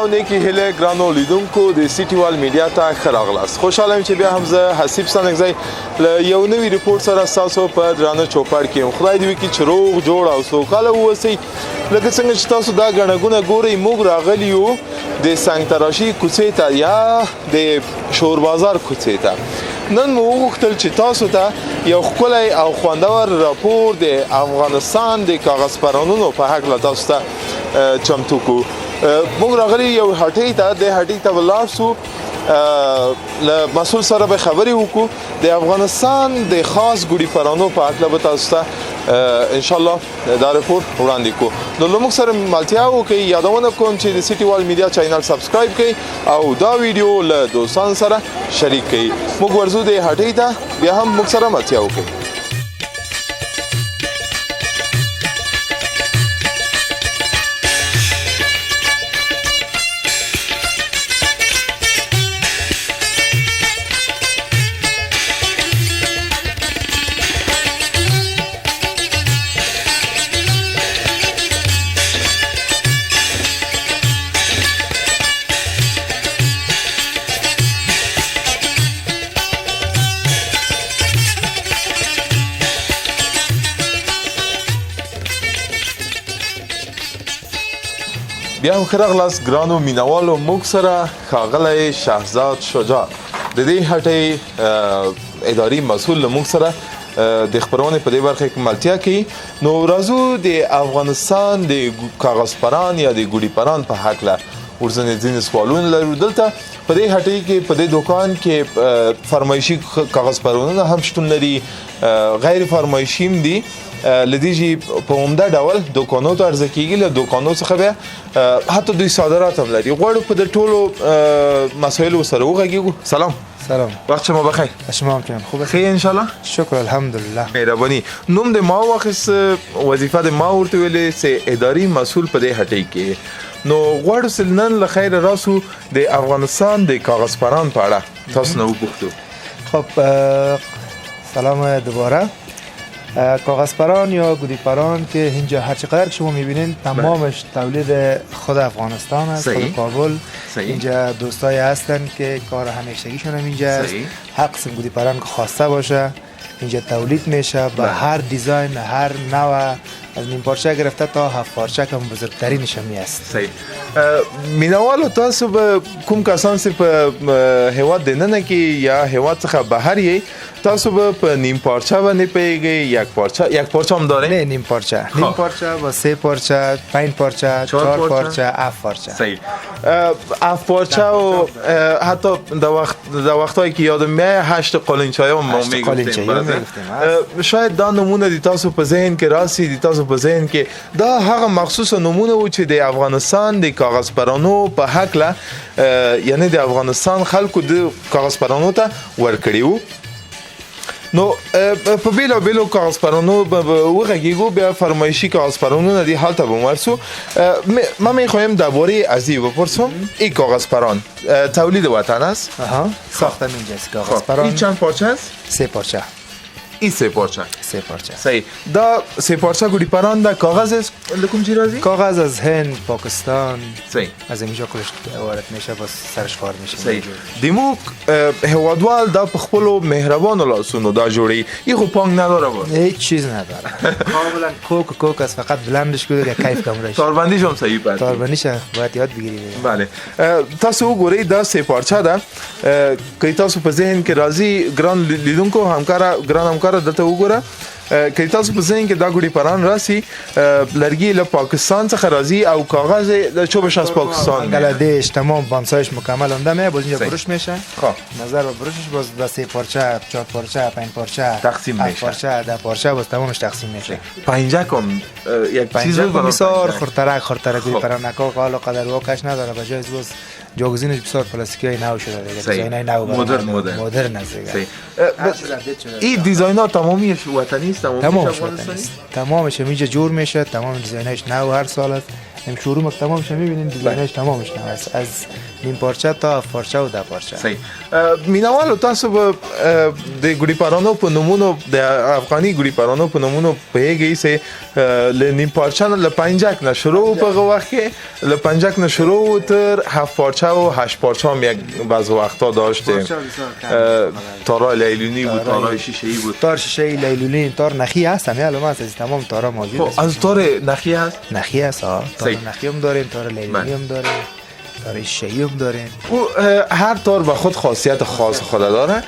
او نیکی هیله ګرانو لیدونکو د سیټي وال میډیا ته ښه راغلاست. خوشحاله یم چې بیا هم زه حسیب سنګزی له یو نوي ریپورټ سره ستاسو په درانه چوپړ کې یم. خدای دې وکړي چې روغ جوړ او سوکاله واوسئ. لکه څنګه چې تاسو دا ګڼه ګونه ګورئ، موږ راغلي یو د سنګ تراشي کوڅې ته یا د شور بازار کوڅې ته. نن مو وغوښتل چې تاسو ته یو ښکلی او خوندور راپور د افغانستان د کاغذ پرانونو په هکله تاسو ته چمتو کړو. موږ راغلي یو هټۍ ته، د هټۍ ته ولاړ سو، له مسؤل سره به خبرې وکړو، د افغانستان د خاص ګوډي پرانو په هکله به تاسو ته انشاءالله دا رپورټ وړاندې کړو. نو له موږ سره ملتیا وکړئ. یادونه کوم چې د سیټي وال میډیا چینل سبسکرایب کړئ او دا ویډیو له دوستانو سره شریک کړئ. موږ ورځو د هټۍ ته، بیا هم موږ سره ملتیا وکړئ. بیا هم ښه راغلاست ګرانو مینوالو. موږ سره ښاغلی شهزاد شجاع د دې هټۍ اداري مسؤل له موږ سره د خپرونې په دې برخه کې ملتیا کوي. نو راځو د افغانستان د کاغذ پران یا د ګوډي پران په هکله ځینې سوالونه لرو. دلته په دې هټۍ کې، په دې دوکان کې فرمایشي کاغذ پرانونه هم شتون لري، غیر فرمایشي هم دي. لدیجی په عمده ډول دوکانو ته عرضه کیږي، له دوکانو څخه بیا حتی دوی صادرات هم لري. غواړو په دې ټولو مسایلو سره وغږیږو. سلام. وقت شما بخیر. شما هم که خوب است؟ خیر انشالله. شکر الحمدلله. مهربانی. نوم د ما واخیست، وظیفه د ما ورته ویلې چې اداري مسؤل په دې هټۍ کې. نو غواړو چې نن له خیره راسو د افغانستان د کاغذ پران په اړه تاسو نه وپوښتو. خب سلام دوباره. کاغذ پران یا گودی پران که اینجا هر چقدر که شما میبینین تمامش تولید خود افغانستان است، خود کابل. اینجا دوستایی هستن که کار همیشگیشون هم اینجا است. هر قسم گودی پران که خواسته باشه اینجا تولید میشه، به هر دیزاین، هر نوع، از نیم پارچه گرفته تا 7 پارچه که بزرگترینش هم است. صحیح. مینوالو تاسو به کوم کسان چې په هیواد دننه کې یا هیواد څخه بهر یې، تاسو به په نیم پارچه باندې پیږئ؟ یک پارچه هم داره؟ نه، نیم پارچه با 3 پارچه، 5 پارچه، 4 پارچه، 7 پارچه. صحیح. 7 پارچه و حتی در وقتایی که یادم میاد 8 قالینچای هم ما میگفتیم. شاید دا نمونه دی تاسو په ذهن کې راسي، دی تاسو په ذهن کې دا هغه مخصوص نمونه و چې د افغانستان د کاغذ پرانو په هکله، یعنی د افغانستان خلکو د کاغذ پرانو ته ورکړي وو. نو په بیلو کاغذ پرانو وغږیږو، بیا فرمایشی کاغذ پرانو ندی حالت بمارسو. من میخوایم درباره از این بپرسم. این کاغذ پران تولید وطن است؟ ساختن اینجاست کاغذ پران. این چند پارچه است؟ 3 پارچه. این 3 پارچه. 3 پارچه. صحیح. دا 3 پارچه گوډي پران دا کاغذ است لکم چی راځي؟ کاغذ از هند، پاکستان. صحیح. از اینجا کلش وارد میشه، بس سرش کار میشه. صحیح. دیمو هوادوال دا په خپلو مهربانو لاسونو دا جوړي. این خو پانګ نداره بود. هیچ چیز نداره. کاملا کوک است، فقط بلندش کنید یا کیف کمرش. تاربندیش هم صحیح بود. تاربندیش باید یاد بگیرید. بله. تاسو وګورئ دا 3 پارچه ده. که تاسو په ذهن کې راځي ګران لیدونکو همکار دلته وګوره. که تاسو په ذهن کې دا ګوډي پران راسي، لرګي له پاکستان څخه راځي او کاغذ له چوبش از پاکستان. بنگلادش تمام بانسایش مکمل اونده میاد، باز اینجا بروش میشه. خب نظر به بروشش باز دا 3 پارچه، 4 پارچه، 5 پارچه تقسیم میشه. 7 پارچه، 10 پارچه باز تمامش تقسیم میشه. 5 کم یک چیز بسیار خرترک گوډي پران نکا حالا قدر واکش نداره، بجای باز جاگزینش بسیار پلاستیکی نو شده دیگه. دیزاینای نو مدرن است دیگه. این دیزاین‌ها تمامیش وطنی است؟ تمامش وطنی است. تمامش اینجا جور میشه، تمام دیزاینش نو هر سال است. این شروع تمامش میبینین دیزاینش تمامش هست، از نیم پارچه تا پارچه و 10 پارچه. صحیح. مینوال تاسو به د ګوډي پرانو په نمونو د افغاني ګوډي پرانو په نمونو پیږي سه ل نیم پارچه ل پنجک نه شروع په وخت کې ل پنجک نه شروع تر 7 پارچه و 8 پارچه هم یک بعض وقتا داشتیم. تارای لیلونی بود، تارای شیشه ای بود. تار شیشه ای لیلونی، تار نخی هست، همه علامت از تمام تارا موجود است. از تار نخی هست؟ نخی هست ها، تار نخی هم داریم، تار لیلونی هم داریم، تار شیشه هم داریم. و هر تار به خود خاصیت خاص خود داره.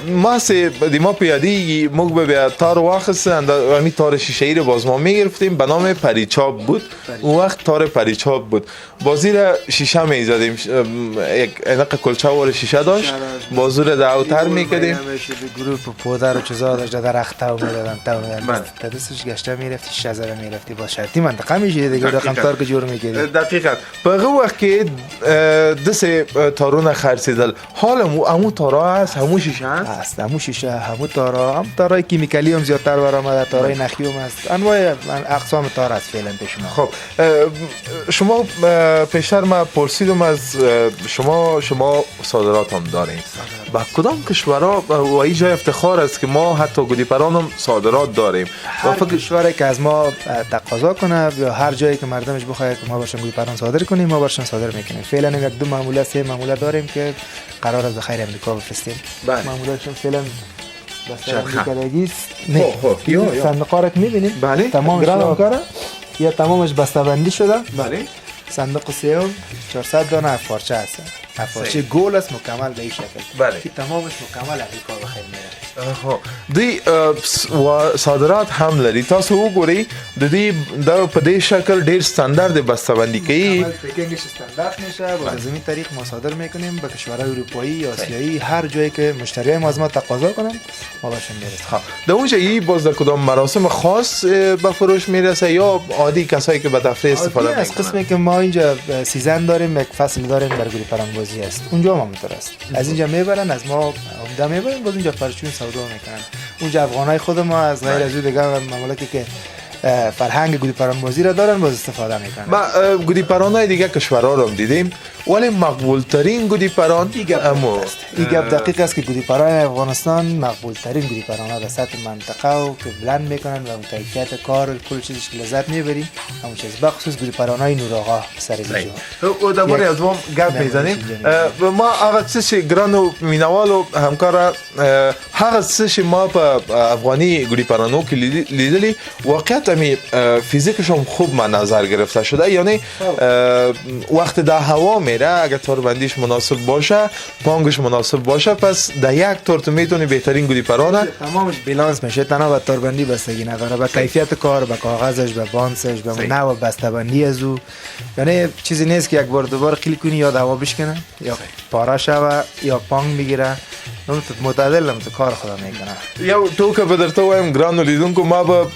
ما سه دیما پیادی موږ به تار واخستند و می تار شیشه ای رو باز ما میگرفتیم به نام پریچاب بود. اون وقت تار پریچاب بود. بازی را شیشه میزدیم، یک انق کلچه وار شیشه داشت، بازو را دعوتر میکردیم. گروپ پودر و چیزا داشت، در اختاو میدادن، تاو میدادن. دستش گشته میرفتی، شیشه زده میرفتی، با شرطی منطقه میشید دیگه رقم تار که جور میکردی. دقیقاً. په هغه وخت کې دسه تارونه خرڅیدل. حالا همو تارا هست، همو شیشه هست، همو شیشه، همو تارا، هم تارای کیمیکالی هم زیادتر برآمده، تارای نخی هم هست، انواع اقسام تار هست فعلا پیش ما. خب شما پیشتر ما پرسیدم از شما صادرات هم دارین. با کدام کشورها و این جای افتخار است که ما حتی ګوډي پران هم صادرات داریم. هر کشوری که از ما تقاضا کنه یا هر جایی که مردمش بخواد که ما برشون ګوډي پران صادر کنیم، ما برشون صادر میکنیم. فعلا یک دو معموله سه معموله داریم که قرار است به خیر امریکا بفرستیم. معمولهشون فعلا بس امریکایی است. نه صندوقا رو میبینید تمامش یا تمامش بسته‌بندی شده. بله. صندوق سیوم 400 دانه پارچه هست. پارچه گل است مکمل به این شکل. بله. که تمامش مکمل امریکا بخیر میره. دی صادرات هم لري. تاسو وګورئ د دې په دې شکل ډیر استاندارد بسته‌بندی کوي. پیکینگش استاندارد میشه. با لازمی طریق ما صادر میکنیم به کشورهای اروپایی یا آسیایی، هر جایی که مشتریای ما از ما تقاضا کنن ما بهشون میرسیم. در اونجا این باز در کدام مراسم خاص به فروش میرسه یا عادی کسایی که به تفریح استفاده میکنن؟ از قسمی که ما اینجا سیزن داریم، یک فصل داریم برای ګوډي پران بازی است، اونجا هم همینطور است. از اینجا میبرن، از ما عمده میبرن، باز اینجا پرچون سودا میکنن. اونجا افغانای خود ما از غیر از دیگه ممالکی که فرهنگ ګوډي پران بازی را دارن باز استفاده میکنن. ما ګوډي پرانای دیگه کشورها رو هم دیدیم، ولی مقبول ترین ګوډي پران امو این گپ دقیق است که ګوډي پران افغانستان مقبول ترین ګوډي پران در سطح منطقه و که بلند میکنن و کیفیت کار کل چیزش که لذت میبری همون چیز. بخصوص ګوډي پرانای نور آقا سر بیجو و درباره از ما گپ میزنیم. ما هغه څه ګرانو مینوالو همکارا هغه څه ما په افغاني ګوډي پرانو کې لیدلی واقعیت می فیزیکش هم خوب من نظر گرفته شده. یعنی وقت در هوا میره اگر تاربندیش مناسب باشه، پانگش مناسب باشه، پس در یک تار تو میتونی بهترین ګوډي پرانه تمامش بالانس میشه. تنها به تاربندی بستگی نداره، به کیفیت کار، به کاغذش، به بانسش، به نوع بسته‌بندی از او. یعنی چیزی نیست که یک بار دوباره خیلی کنی یا هوا بشکنه یا پاره شوه یا پانگ میگیره. متعادل هم تو کار خدا میکنه. یو توکه به درته وایم ګرانو لیدونکو، ما به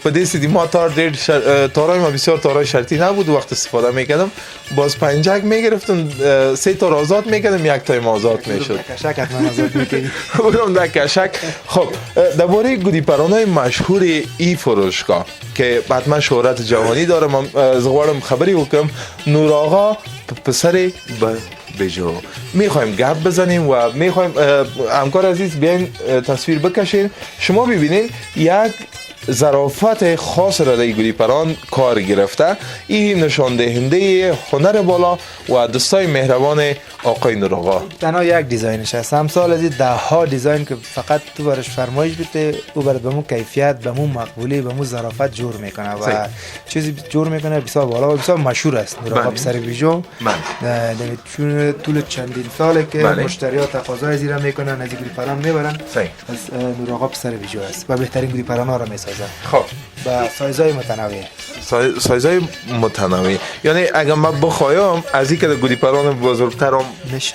په دې سیدی ما تارای ما بسیار تارای شرطی نبود. وقت استفاده میکردم باز پنجک میگرفتم، 3 تار آزاد میکردم، یک تایم آزاد میشد. کشک حتما آزاد میکنی. برام در کشک. خب درباره ګوډي پرانای مشهور ای فروشگاه که حتما شهرت جهانی داره، من زغوارم خبری وکم نور آقا پسر بجو میخوایم گپ بزنیم و میخوایم همکار عزیز بیاین تصویر بکشین. شما ببینین یک ظرافت خاص را در ګوډي پران کار گرفته. این نشان دهنده هنر بالا و دستای مهربان آقای نور آقا. تنها یک دیزاینش هست، امثال از ده ها دیزاین که فقط تو برش فرمایش بده او برات به مو کیفیت، به مو مقبولی، به مو ظرافت جور میکنه و چیزی جور میکنه بسیار بالا و بسیار مشهور است. نور آقا پسر بیجو چون طول چندین ساله که مشتری‌ها تقاضای زیرا میکنن، از ګوډي پران میبرن، از نور آقا پسر بیجو است و بهترین ګوډي پران ها را میسازه. خب با سایزهای متنوع. سایزهای متنوع. یعنی اگر من بخوایم از اینکه ګوډي پران بزرگترم میشه،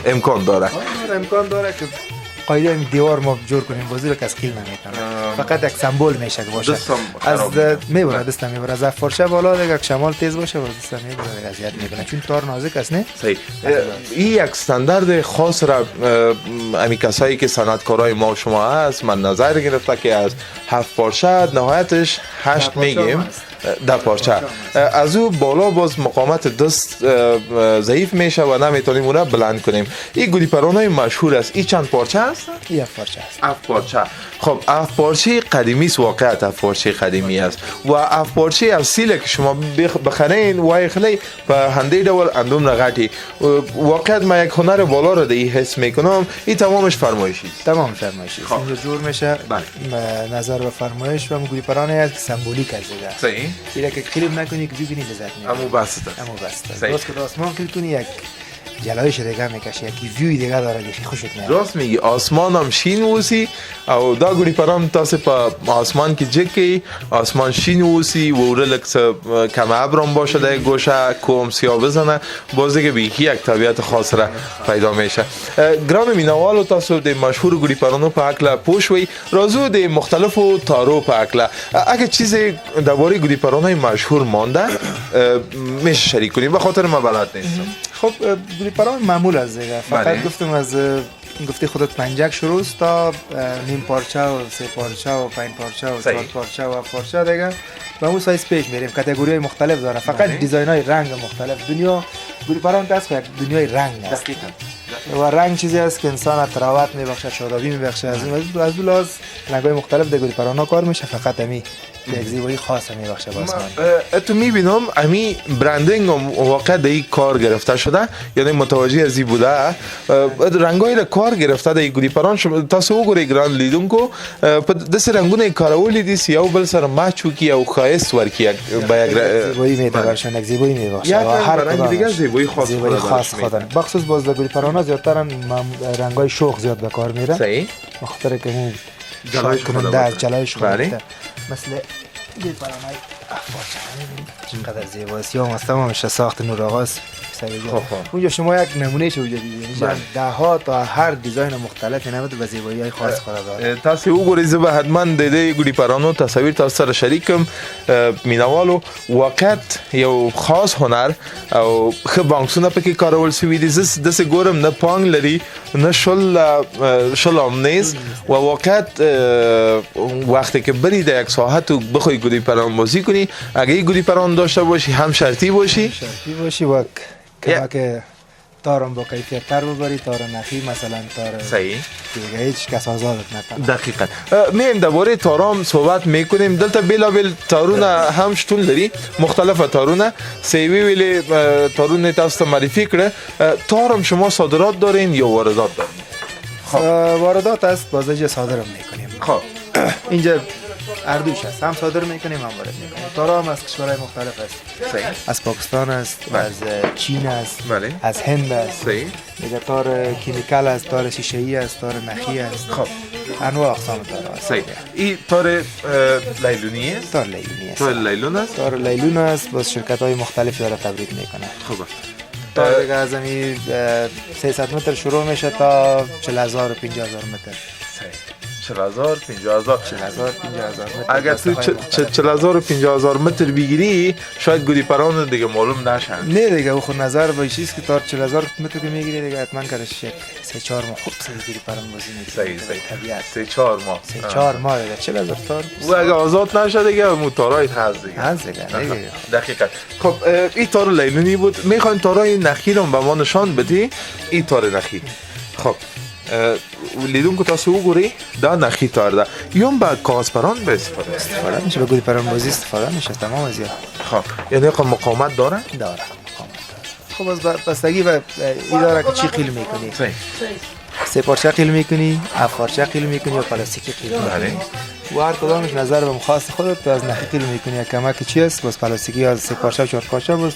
امکان داره. امکان داره که قاعده دیوار ما جور کنیم بازی رو کسکیل نمیکنه، فقط یک سمبل میشه که باشه. از میبره دستم میبره از فرشه بالا دیگه شمال تیز باشه باز دستم میبره اذیت میکنه چون تار نازک است. نه صحیح. این یک استاندارد خاص را امی کسایی که صنعتکارای ما شما هست من نظر گرفته که از 7 پارچه نهایتش 8 میگیم در پارچه از او بالا باز مقاومت دست ضعیف میشه و نمیتونیم اون را بلند کنیم. این گودی پران های مشهور است. این چند پارچه است؟ این 7 پارچه است. 7 پارچه. خب 7 پارچه قدیمی است، واقعا 7 پارچه قدیمی است و 7 پارچه اصیل که شما بخرین و خیلی به هنده دول اندوم نغتی. واقعا من یک هنر بالا را دی حس میکنم. این تمامش فرمایشی است. تمام فرمایشی است. اینجا جور میشه نظر به فرمایش و گودی پران است سمبولیک است دیگه. صحیح. اینا که کلیپ نکنی که ببینید لذت میبری. امو بسته. درست که آسمان کلیپ کنی یک جلایش دیگه میکشه، یکی ویوی دیگه داره که خوشت میاد. راست میگی، آسمان هم شین وسی او دا گودی پران تاسه په آسمان کې جکی آسمان شین وسی و ورلک کم ابرم باشه در گوشه کوم سیاه بزنه بازه که بیخی یک طبیعت خاص را پیدا میشه. گرام مینوالو تاسو د مشهور گودی پرانو په اکلا پوښوي رازو د مختلفو تارو په اکلا اگه چیزی درباره گودی پرانای مشهور مانده میشه شریک کنیم به خاطر ما بلد نیستم. خب گودی پران معمول از دیگه فقط گفتم از گفتی خودت پنجک شروع است تا نیم پارچه و 3 پارچه و 5 پارچه و 4 پارچه و 7 پارچه دیگه و اون سایز پیش میریم. کاتگوری های مختلف داره، فقط دیزاین های رنگ مختلف. دنیا گودی پران دست یک دنیای رنگ است و رنگ چیزی است که انسان تراوت میبخشه، شادابی میبخشه. از اون لحاظ رنگ های مختلف در گودی پران ها کار میشه، فقط امی یک زیبایی خاص میبخشه. باز تو میبینم امی برندینگ واقعا در این کار گرفته شده، یعنی متوجه از این بوده رنگای را کار گرفته در گودی پران. تاسو وګورئ ګران لیدونکو په داسې رنګونه کارولي دي چې یو بل سره ماچ وکړي او ښایست ورکړي به یک زیبایی میبخشن، یک زیبایی میبخشه و هر رنگ دیگه زیبایی خاص خودن. بخصوص باز در گودی پران ها زیادتر رنگای شوخ زیاد به کار میره. صحیح. مخاطر که اون جلایش خودنده مثل گودی پران های چقدر زیباست. یا مستم همشه ساخت نور آغاز اونجا شما یک نمونه شو وجود یعنی ده ها تا هر دیزاین مختلف نمود و زیبایی های خاص خود داره. تاسو وګورئ زه به حتما د دې ګودي پرانو تصاویر تاسو سره شریکم. مینوالو واقعا یو خاص هنر او خ بانکسونه پکې کارول شوي دي. زه داسې ګورم نه پانګ لري نه شل امنیز و واقعا وقتی که بری در یک ساعت و بخوای گودی پران بازی کنی اگه گودی پران داشته باشی هم شرطی باشی و که تارم با کیفیت تر ببری، تار نخی مثلا تار صحیح دیگه هیچ کس آزادت نکنه. دقیقاً میم درباره تارام صحبت میکنیم. دلته بلابل تارونه هم شتون لري، مختلف تارونه سیوی ویل تارونه تاسو معرفی کړه. تارم شما صادرات دارین یا واردات دارین؟ واردات است، بازه صادرم میکنیم. خب اینجا اردوش است، هم صادر میکنیم هم وارد میکنیم. تارا هم از کشورهای مختلف است. صحیح. از پاکستان است، از چین است، بله. از هند است. صحیح. دیگه تار کیمیکال است، تار شیشه ای است، تار نخی است. خب انواع اقسام تار است. صحیح. این تار لیلونی است؟ تار لیلونی است. تار لیلون است؟ تار لیلون است، باز شرکت های مختلفی را تبریک میکنه. خوبه. تار دیگه از این 300 متر شروع میشه تا 40,000 و 50,000 متر. صحیح. 40,000 50,000 متر. اگر تو 40,000 و 50,000 متر بگیری شاید گودی پران دیگه معلوم نشن. نه دیگه او خود نظر به چیز که تا 40,000 متر که میگیری دیگه حتما کارش یک 3-4 ماه خوب گودی پران بازی میکنی. صحیح. طبیعت 3-4 ماه 3-4 ماه دیگه 40,000 تار و اگه آزاد نشه دیگه موتورای هست دیگه. دقیقاً. خب این تار لیلونی بود. میخوایم تارای نخی رو به ما نشان بدی. این تار نخی. خب لیدونکو تاسو وګورئ دا نخی تار ده. یوم با کاغذ پران به استفاده میشه. به گودی پران بازی استفاده میشه تمام از یا. خب یعنی مقاومت داره؟ داره. خب از بستگی و این داره که چی قیل میکنی. 3 پارچه قیل میکنی، 7 پارچه قیل میکنی یا پلاستیکی قیل میکنی. و هر کدامش نظر به خاص خودت. تو از نخی قیل میکنی کمک چی است؟ باز پلاستیکی یا 3 پارچه و 4 پارچه باز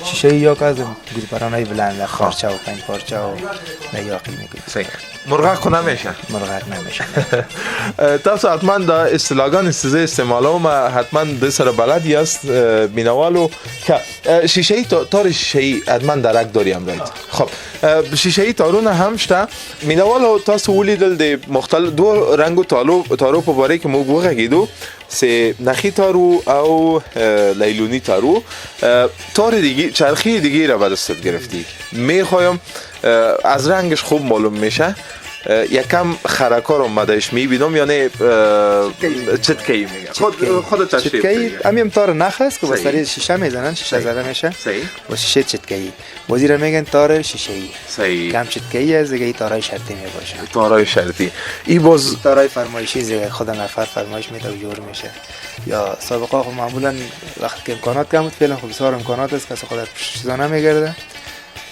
شیشه یا که از گودی پرانای بلند پارچه و 5 پارچه و نیا قیل میکنی. صحیح. مرغق نمیشه. مرغق نمیشه. تاسو حتما دا اصطلاحات استزه استعمالو ما حتما د سره بلدی است مینوالو که شیشه ای تار شیشه ای حتما درک داریم رایت. خب شیشه ای تارونه هم شته. مینوالو تاسو ولیدل د مختلف دو رنگو تارو په باره کې موږ وغږیدو سه نخی تارو او لیلونی تارو. تار دیگه چرخی دیگه را به دستت گرفتی. میخوایم از رنگش خوب معلوم میشه یکم خرکار اومدهش میبینم یعنی چتکی میگه خود تشریف چتکی همین تار نخ است که با سری شیشه میزنن، شیشه زده میشه صحیح با شیشه چتکی. بازی را میگن تار شیشه ای. صحیح کم چتکی از دیگه تارای شرطی میباشه. تارای شرطی ای باز تارای فرمایشی دیگه خود نفر فرمایش میده و جور میشه. یا سابقه خب معمولا وقتی که امکانات کم بود فعلا خب بسیار امکانات است که خود پشتیزانه میگرده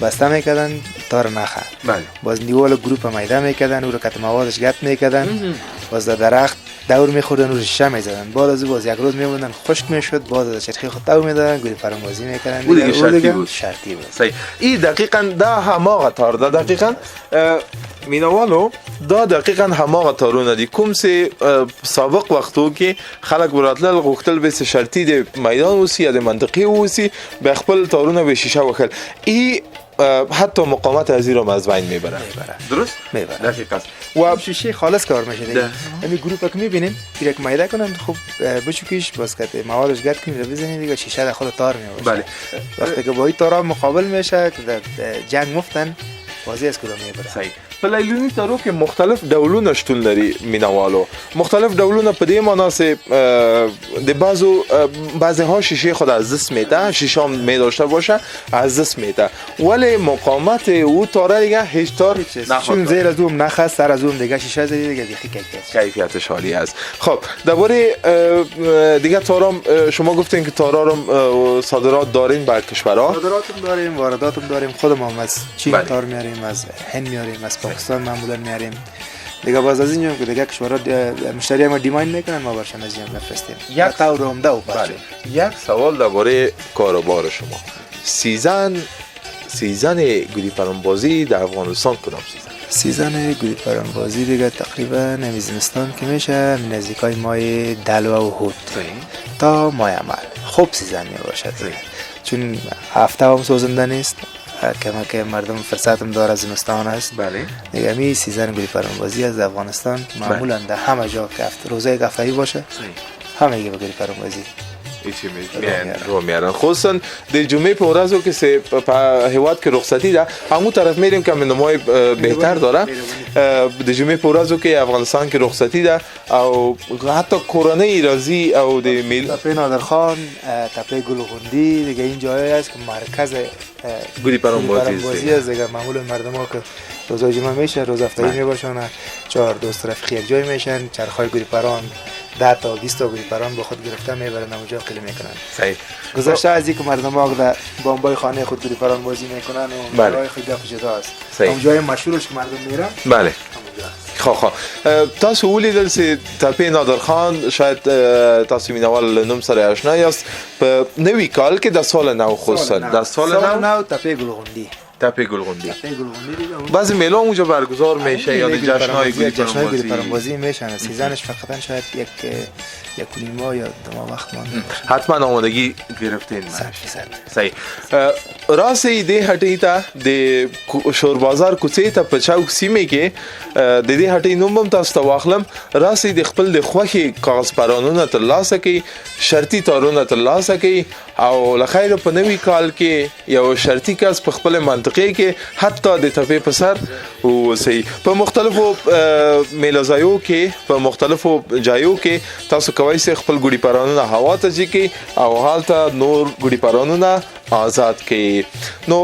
بسته میکردن تار نخه. بله باز نیوال گروپ میده میکردن او رو کت موادش گت میکردن باز در درخت دور میخوردن و شیشه میزدن. بعد از باز یک روز میموندن خشک میشد باز از چرخی خود دو میدادن گوری فرنگازی میکردن دیگه شرطی بود. شرطی بود. صحیح ای دقیقاً دا هماغه تار دا دقیقاً مینوالو دا دقیقاً هماغه تارونه دی کوم سه سابق وختو کې خلک براتل غوښتل به شرطي د میدان وسی یا د منطقي وسی به خپل تارونه به شیشه وکړ ای حتی مقامات ازی رو از بین میبره. درست؟ میبره. دقیق است. و شیشه خالص کار میشه دیگه. همین گروپ که میبینین یک میده کنن خوب بچوکیش باز کته موادش گرد کنید و بزنید دیگه شیشه در خود تار میباشه. بله. وقتی که با این تارا مقابل میشه که در جنگ مفتن بازی از کدام میبره. صحیح. په لیلونی تارو کې مختلف ډولونه شتون لري مینوالو مختلف ډولونه په دې معنا سه د بعضی ها شیشه خود از دست میده شیشه هم می داشته باشه از دست میده ولی مقاومت او تاره دیگه هیچ تار چون زیر از اون نخ سر از اون دیگه شیشه زدی دیگه کیفیتش عالی است. خب درباره دیگه تارام شما گفتین که تارا رو صادرات دارین به کشورها صادراتم داریم وارداتم داریم خودم هم از چین تار میاریم از هند میاریم از پاکستان معمولا میاریم دیگه باز از اینجا که دیگه کشورها مشتری ما دیماند میکنن ما برشان از اینجا بفرستیم یک تاور عمده و پاشه. یک سوال درباره کاروبار شما سیزن گوری پرانبازی در افغانستان کدام سیزن گوری پرانبازی دیگه تقریبا زمستان که میشه نزدیکای ماه دلو و هود تا ماه عمل خوب سیزن میباشد چون هفته هم سوزنده نیست که مردم فرصتم داره زمستان است. بله دیگه می سیزن گوری پرانبازی از افغانستان معمولا در همه جا که روزای هفته‌ای باشه همه گوری پرانبازی ایچی رو میارن خصوصا د جمعه په ورځو کې سه په هیواد کې رخصتي ده همو طرف میریم که منمای بهتر داره د جمعه په ورځو کې افغانستان کې رخصتي ده او حتی کورنۍ راځي او د میل تپه نادرخان تپه گلغوندی دیگه این جایی است که مرکز گوری پرانبازی است دیگه معمولا مردم ها که روزای جمعه میشه روز هفته‌ای میباشن چهار دوست طرف یک جای میشن چرخای گوری پران 10 تا 20 تا گوری پران با خود گرفته میبرن اونجا قله میکنن. صحیح. گذشته از اینکه مردم ها در بامبای خانه خود گوری پران بازی میکنن و برای خود جدا است. اون جای مشهورش که مردم میرن. بله. خب تاسو ولیدل چې تپه نادرخان شاید تاسو مینوال نوم سره آشنا یاست په نوی کال کې د سال نو خصوصا د سال نو تپه گلغوندی تپه گلغوندی بعضی میله اونجا برگزار میشه یا جشن‌های گوری پرانبازی میشن سیزنش فقط شاید یک ماه یا 2 ماه وقت مونده حتما آمادگی گرفتین صحیح راست ایده هټی ته د شور بازار کوڅې ته په چوک سیمه کې د دې هټی نوم هم تاسو ته واخلم راست د خپل د خوخي کاغذ پرانونه ترلاسه کی شرطي تارونه ترلاسه کی او لخیر په نوی کال کې یو شرطي کس په خپل منطقه کې حتی د تپه په سر او سي په مختلفو میلازایو کې په مختلفو جایو کې تاسو کوي چې خپل ګوډي پرانونه هوا ته ځي او حالت نور ګوډي پرانونه آزاد کی نو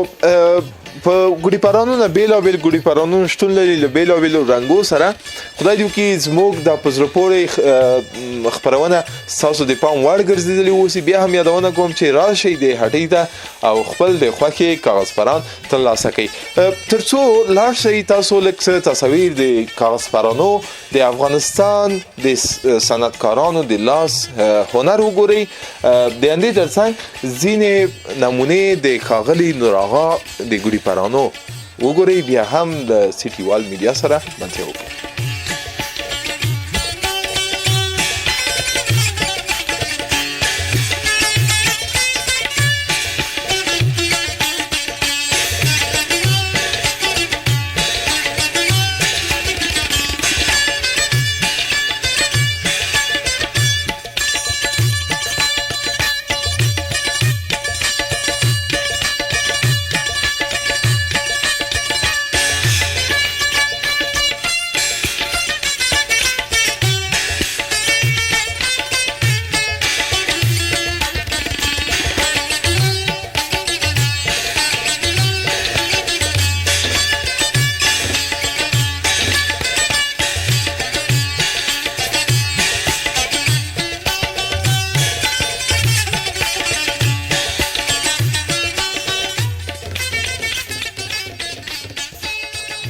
په ګوډي پرانونه بیل ګوډي پرانونه شتون لري له بیل رنگو سره خدای دې کې زموږ د پزرپورې خبرونه تاسو د پام وړ ګرځیدلی اوسې بیا هم یادونه کوم چې راشي د هټۍ ته او خپل د خوخي کاغذ پران ترلاسه کړئ ترڅو لاړ شئ تاسو لکه تصویر د کاغذ پرانو د افغانستان د صنعتکارانو د لاس هنر وګورئ د اندې ترڅنګ ځینې نمونه د ښاغلي نوراغا د ګوډي پرانو وګورئ بیا هم د سیټي وال میډیا سره منځ وکړئ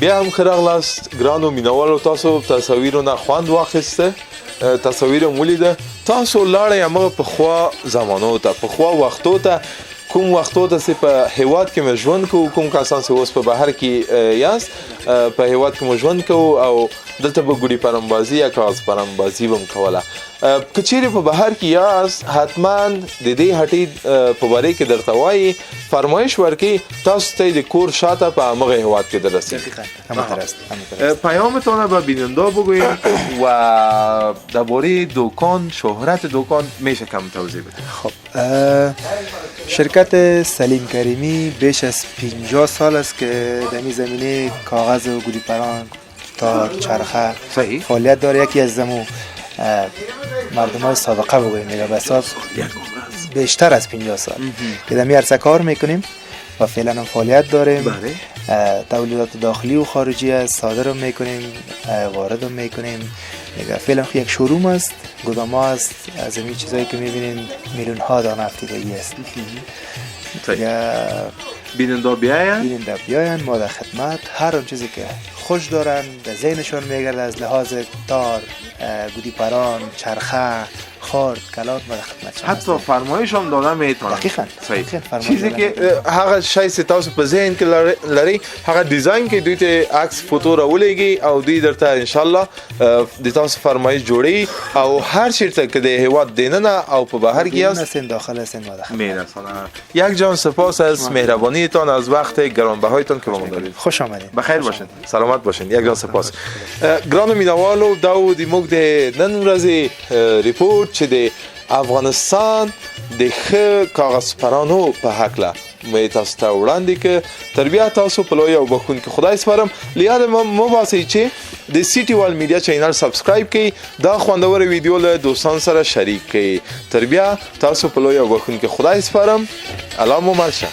بیا هم ښه راغلاست ګرانو مینوالو. تاسو تصاویرونه خوند واخیسته، تصاویر مو ولیده. تاسو لاړئ همغه پخوا زمانو ته، پخوا وختو ته، کوم وختو ته چې په هیواد کې مې ژوند کوو، کوم کسان چې اوس په بهر کې یاست په هیواد کې مو ژوند کوو او دلته به ګوډي پرم بازي یا کاغذ پرم بازي به م کوله. که چیرې په بهر کې یاست حتما د دې هټۍ په باره کې درته وایي، فرمایش ورکړي تاسو ته د کور شاته په همغه هیواد کې دررسید. پیامتان را به بیننده بگویید و درباره دکان، شهرت دکان میشه کم توضیح بدید؟ خب شرکت سلیم کریمی بیش از 50 سال است که در این زمینه کاغذ و گودی پران تا چرخه فعالیت داره. یکی از زمو مردم های سابقه بگوییم میگه بساط بیشتر از 50 سال که در عرصه کار میکنیم و فعلا هم فعالیت داریم. تولیدات داخلی و خارجی است، صادر هم میکنیم، وارد هم میکنیم. فعلا یک شوروم است، گودام ها است، از این چیزایی که میبینین میلیون ها دانه افتیدگی است. بیننده بیاین ما در خدمت هر اون چیزی که خوش دارن در ذهنشون میگرده از لحاظ تار، گودی پران، چرخه، خارد، کلات ما در خدمت شما. حتی فرمایش هم داده میتونن. دقیقاً. چیزی که هغه شای چې تاسو په ذهن کې لري هغه ډیزاین کې دوی ته عکس فوټو راولېږي او دوی درته ان شاء الله د تاسو فرمایش جوړي او هر چیرته که د هیواد دیننه او په بهر کې یاست داخل هستین ما داخل میرسونه. یک جان سپاس از مهربانیتان، از وقت گرانبهایتان که با ما دارید. خوش آمدید. بخیر باشین، سلامت باشین. یک جان سپاس. ګرانو مینوالو دا و د موږ د نن ورځې ریپورت چې د افغانستان د ښه کاغذ پرانو په هکله مې تاسو ته وړاندې که تر بیا تاسو په لوی او بخښونکي خدای سپارم. له یاده مه باسئ چې د سیټي وال میډیا چینل سبسکرایب کړئ، دا خوندوره ویډیو له دوستان سره شریک کړئ. تر بیا تاسو په لوی او بخښونکي خدای سپارم. الله مو مل شه.